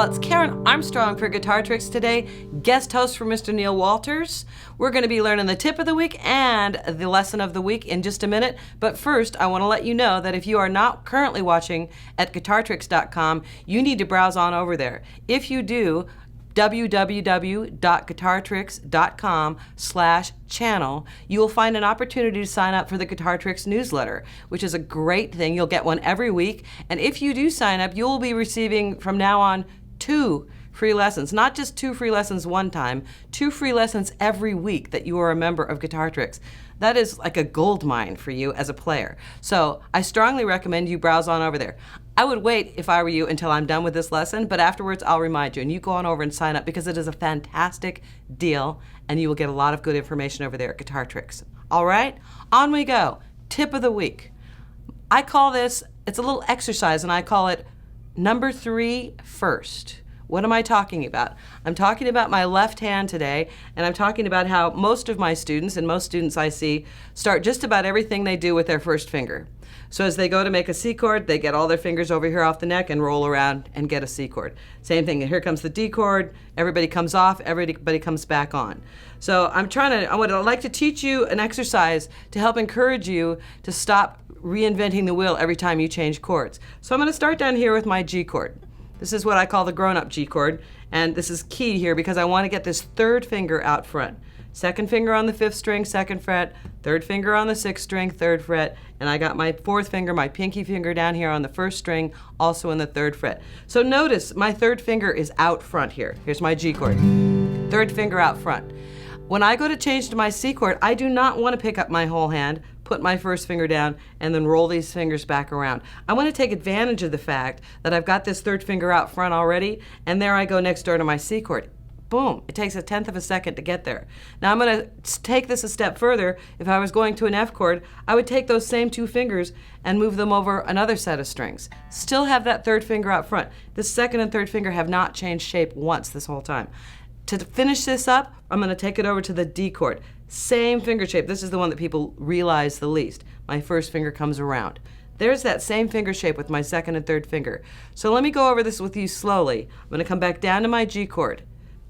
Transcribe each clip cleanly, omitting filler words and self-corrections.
it's Karen Armstrong for Guitar Tricks today, guest host for Mr. Neil Walters. We're going to be learning the tip of the week and the lesson of the week in just a minute. But first, I want to let you know that if you are not currently watching at guitartricks.com, you need to browse on over there. If you do, www.guitartricks.com/channel, you will find an opportunity to sign up for the Guitar Tricks newsletter, which is a great thing. You'll get one every week. And if you do sign up, you'll be receiving from now on 2 free lessons, not just 2 free lessons one time, 2 free lessons every week that you are a member of Guitar Tricks. That is like a gold mine for you as a player. So I strongly recommend you browse on over there. I would wait, if I were you, until I'm done with this lesson, but afterwards I'll remind you, and you go on over and sign up because it is a fantastic deal and you will get a lot of good information over there at Guitar Tricks. All right, on we go. Tip of the week. I call this, it's a little exercise, and I call it number 3 first. What am I talking about? I'm talking about my left hand today, and I'm talking about how most of my students, and most students I see, start just about everything they do with their first finger. So as they go to make a C chord, they get all their fingers over here off the neck and roll around and get a C chord. Same thing, here comes the D chord, everybody comes off, everybody comes back on. So I would like to teach you an exercise to help encourage you to stop reinventing the wheel every time you change chords. So I'm going to start down here with my G chord. This is what I call the grown-up G chord, and this is key here because I want to get this 3rd finger out front. 2nd finger on the 5th string, 2nd fret, 3rd finger on the 6th string, 3rd fret, and I got my 4th finger, my pinky finger down here on the 1st string, also in the 3rd fret. So notice my 3rd finger is out front here. Here's my G chord. 3rd finger out front. When I go to change to my C chord, I do not want to pick up my whole hand, put my 1st finger down, and then roll these fingers back around. I want to take advantage of the fact that I've got this 3rd finger out front already, and there I go next door to my C chord. Boom, it takes 1/10 of a second to get there. Now I'm going to take this a step further. If I was going to an F chord, I would take those same 2 fingers and move them over another set of strings. Still have that 3rd finger out front. This 2nd and 3rd finger have not changed shape once this whole time. To finish this up, I'm going to take it over to the D chord. Same finger shape. This is the one that people realize the least. My 1st finger comes around. There's that same finger shape with my 2nd and 3rd finger. So let me go over this with you slowly. I'm going to come back down to my G chord.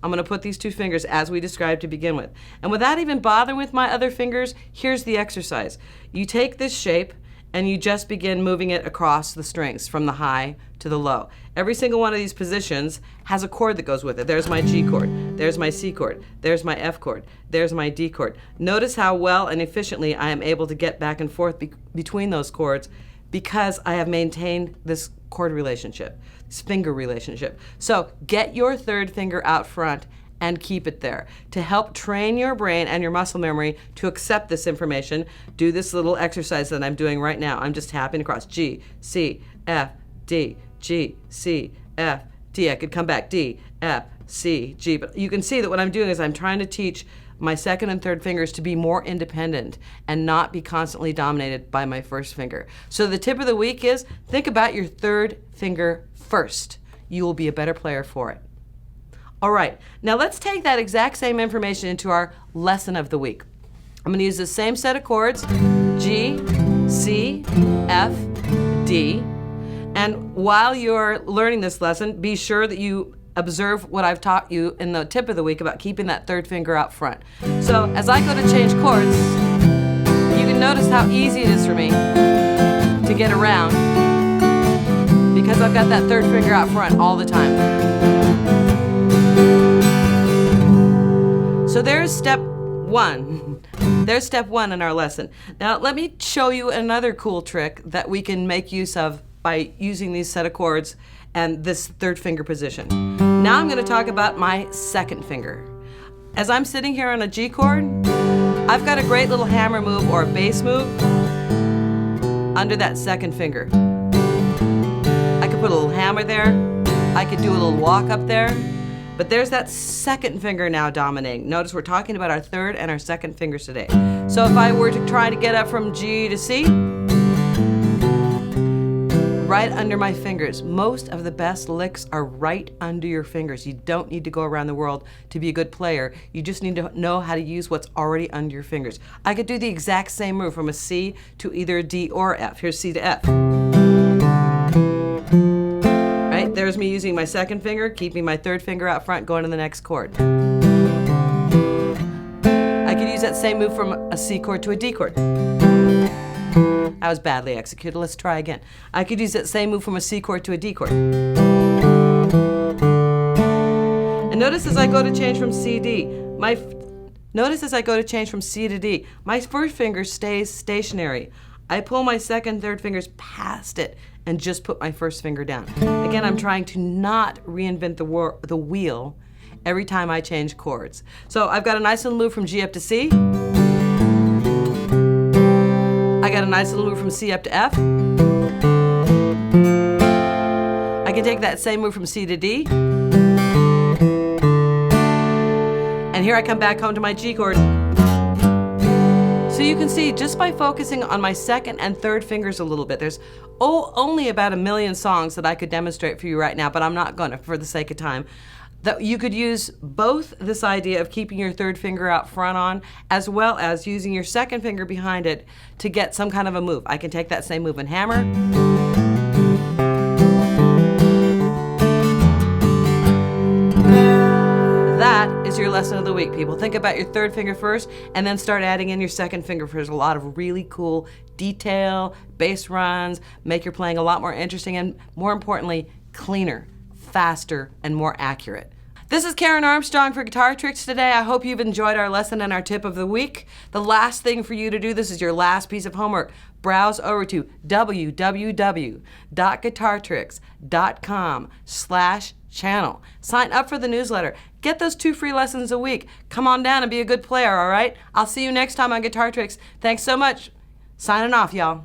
I'm going to put these 2 fingers as we described to begin with. And without even bothering with my other fingers, here's the exercise. You take this shape and you just begin moving it across the strings from the high to the low. Every single one of these positions has a chord that goes with it. There's my G chord, there's my C chord, there's my F chord, there's my D chord. Notice how well and efficiently I am able to get back and forth between those chords because I have maintained this chord relationship, this finger relationship. So get your 3rd finger out front and keep it there. To help train your brain and your muscle memory to accept this information, do this little exercise that I'm doing right now. I'm just tapping across G, C, F, D, G, C, F, D. I could come back D, F, C, G. But you can see that what I'm doing is I'm trying to teach my 2nd and 3rd fingers to be more independent and not be constantly dominated by my 1st finger. So the tip of the week is think about your 3rd finger first. You will be a better player for it. All right, now let's take that exact same information into our lesson of the week. I'm going to use the same set of chords, G, C, F, D. And while you're learning this lesson, be sure that you observe what I've taught you in the tip of the week about keeping that 3rd finger out front. So as I go to change chords, you can notice how easy it is for me to get around because I've got that 3rd finger out front all the time. So there's step 1. There's step 1 in our lesson. Now let me show you another cool trick that we can make use of by using these set of chords and this 3rd finger position. Now I'm going to talk about my 2nd finger. As I'm sitting here on a G chord, I've got a great little hammer move or a bass move under that 2nd finger. I could put a little hammer there. I could do a little walk up there. But there's that 2nd finger now dominating. Notice we're talking about our 3rd and our 2nd fingers today. So if I were to try to get up from G to C, right under my fingers. Most of the best licks are right under your fingers. You don't need to go around the world to be a good player. You just need to know how to use what's already under your fingers. I could do the exact same move from a C to either a D or F. Here's C to F. Right? there's me using my second finger, keeping my third finger out front, going to the next chord. I could use that same move from a C chord to a D chord. That was badly executed. Let's try again. I could use that same move from a C chord to a D chord. And notice as I go to change from C to D, my first finger stays stationary. I pull my second, third fingers past it and just put my first finger down. Again, I'm trying to not reinvent the wheel every time I change chords. So I've got a nice little move from G up to C. I got a nice little move from C up to F. I can take that same move from C to D. And here I come back home to my G chord. So you can see, just by focusing on my second and third fingers a little bit, there's only about 1 million songs that I could demonstrate for you right now, but I'm not gonna for the sake of time. That you could use both this idea of keeping your third finger out front on, as well as using your second finger behind it to get some kind of a move. I can take that same move and hammer. That is your lesson of the week, people. Think about your third finger first, and then start adding in your second finger. There's a lot of really cool detail, bass runs, make your playing a lot more interesting, and more importantly, cleaner, faster, and more accurate. This is Caren Armstrong for Guitar Tricks today. I hope you've enjoyed our lesson and our tip of the week. The last thing for you to do, this is your last piece of homework. Browse over to www.guitartricks.com/channel. Sign up for the newsletter. Get those 2 free lessons a week. Come on down and be a good player, all right? I'll see you next time on Guitar Tricks. Thanks so much. Signing off, y'all.